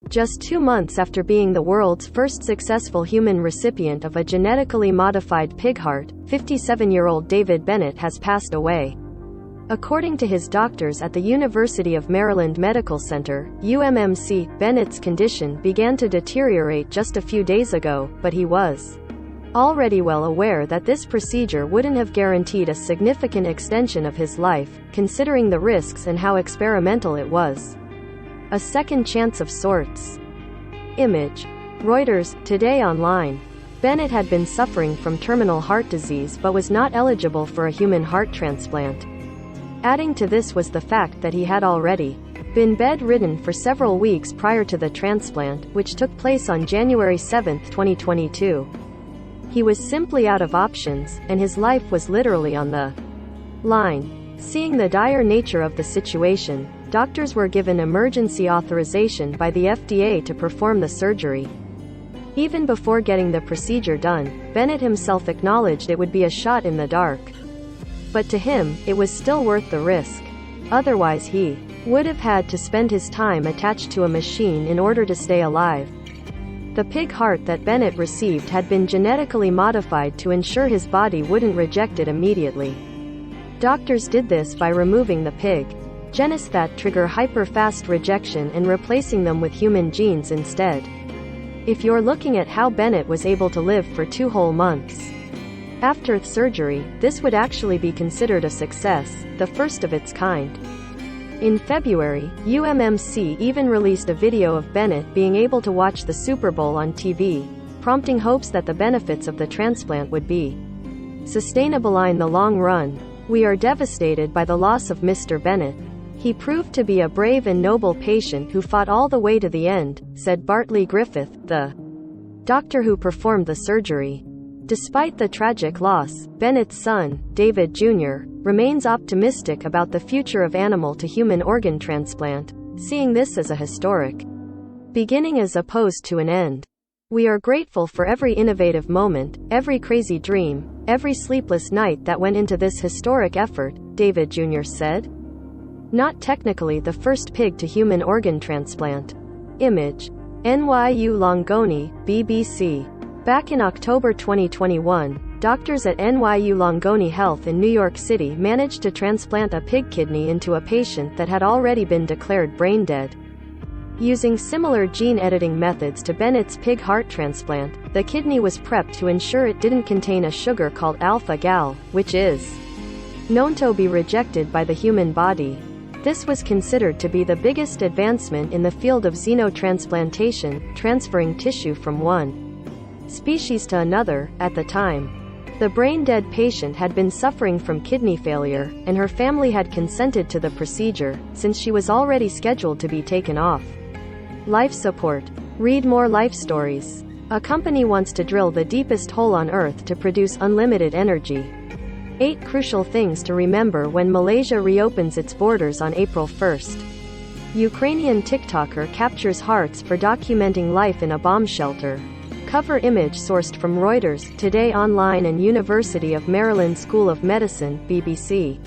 Just 2 months after being the world's first successful human recipient of a genetically modified pig heart, 57-year-old David Bennett has passed away. According to his doctors at the University of Maryland Medical Center, UMMC, Bennett's condition began to deteriorate just a few days ago, but he was already well aware that this procedure wouldn't have guaranteed a significant extension of his life, considering the risks and how experimental it was. A second chance of sorts. Image. Reuters, Today Online. Bennett had been suffering from terminal heart disease but was not eligible for a human heart transplant. Adding to this was the fact that he had already been bedridden for several weeks prior to the transplant, which took place on January 7, 2022. He was simply out of options, and his life was literally on the line. Seeing the dire nature of the situation, doctors were given emergency authorization by the FDA to perform the surgery. Even before getting the procedure done, Bennett himself acknowledged it would be a shot in the dark. But to him, it was still worth the risk. Otherwise he would have had to spend his time attached to a machine in order to stay alive. The pig heart that Bennett received had been genetically modified to ensure his body wouldn't reject it immediately. Doctors did this by removing the pig genes that trigger hyper-fast rejection and replacing them with human genes instead. If you're looking at how Bennett was able to live for 2 whole months after surgery, this would actually be considered a success, the first of its kind. In February, UMMC even released a video of Bennett being able to watch the Super Bowl on TV, prompting hopes that the benefits of the transplant would be sustainable in the long run. "We are devastated by the loss of Mr. Bennett. He proved to be a brave and noble patient who fought all the way to the end," said Bartley Griffith, the doctor who performed the surgery. Despite the tragic loss, Bennett's son, David Jr., remains optimistic about the future of animal-to-human organ transplant, seeing this as a historic beginning as opposed to an end. "We are grateful for every innovative moment, every crazy dream, every sleepless night that went into this historic effort," David Jr. said. Not technically the first pig-to-human organ transplant. Image. NYU Langone, BBC. Back in October 2021, doctors at NYU Langone Health in New York City managed to transplant a pig kidney into a patient that had already been declared brain dead. Using similar gene editing methods to Bennett's pig heart transplant, the kidney was prepped to ensure it didn't contain a sugar called alpha-gal, which is known to be rejected by the human body. This was considered to be the biggest advancement in the field of xenotransplantation, transferring tissue from one species to another. At the time, the brain-dead patient had been suffering from kidney failure, and her family had consented to the procedure, since she was already scheduled to be taken off life support. Read more life stories. A company wants to drill the deepest hole on Earth to produce unlimited energy. 8 crucial things to remember when Malaysia reopens its borders on April 1st. Ukrainian TikToker captures hearts for documenting life in a bomb shelter. Cover image sourced from Reuters, Today Online and University of Maryland School of Medicine, BBC.